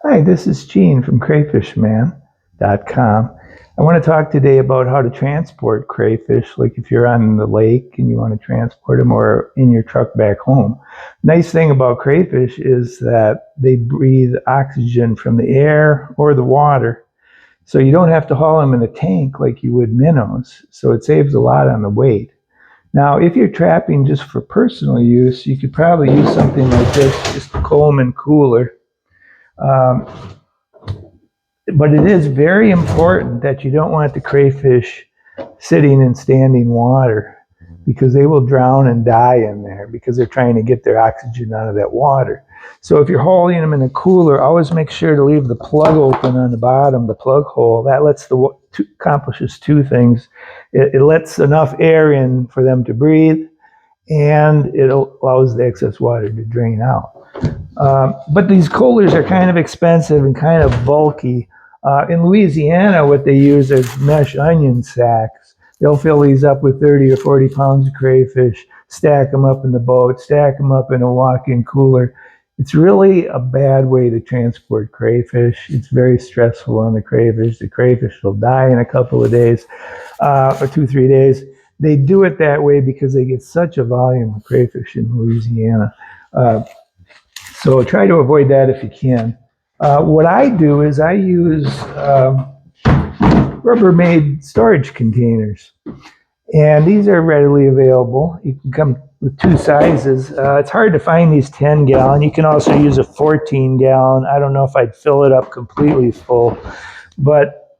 Hi, this is Gene from crayfishman.com. I want to talk today about how to transport crayfish, like if you're on the lake and you want to transport them or in your truck back home. Nice thing about crayfish is that they breathe oxygen from the air or the water. So you don't have to haul them in a tank like you would minnows. So it saves a lot on the weight. Now, if you're trapping just for personal use, you could probably use something like this, just a Coleman cooler. Um, But it is very important that you don't want the crayfish sitting in standing water because they will drown and die in there because they're trying to get their oxygen out of that water. So if you're holding them in a cooler, always make sure to leave the plug open on the bottom, the plug hole. That accomplishes two things. It lets enough air in for them to breathe, and it allows the excess water to drain out. But these coolers are kind of expensive and kind of bulky. In Louisiana, what they use is mesh onion sacks. They'll fill these up with 30 or 40 pounds of crayfish, stack them up in the boat, stack them up in a walk-in cooler. It's really a bad way to transport crayfish. It's very stressful on the crayfish. The crayfish will die in a couple of days, or 2-3 days. They do it that way because they get such a volume of crayfish in Louisiana. So try to avoid that if you can. What I do is I use Rubbermaid storage containers. And these are readily available. You can come with two sizes. It's hard to find these 10-gallon. You can also use a 14-gallon. I don't know if I'd fill it up completely full. But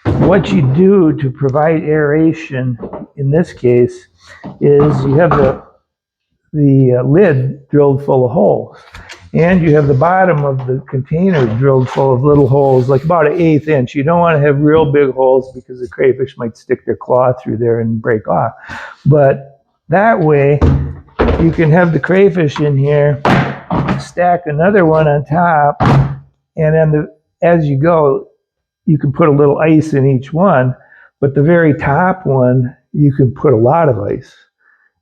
what you do to provide aeration, in this case, is you have the lid drilled full of holes. And you have the bottom of the container drilled full of little holes, like about 1/8 inch. You don't want to have real big holes because the crayfish might stick their claw through there and break off. But that way, you can have the crayfish in here, stack another one on top, and then as you go, you can put a little ice in each one. But the very top one, you can put a lot of ice.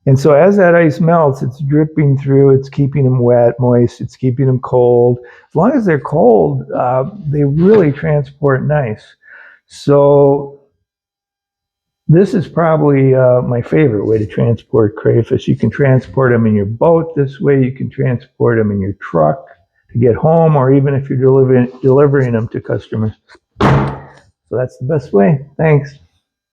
And so as that ice melts, it's dripping through, it's keeping them wet, moist, it's keeping them cold. As long as they're cold, they really transport nice. So this is probably my favorite way to transport crayfish. You can transport them in your boat this way, you can transport them in your truck to get home, or even if you're delivering them to customers. So that's the best way. Thanks.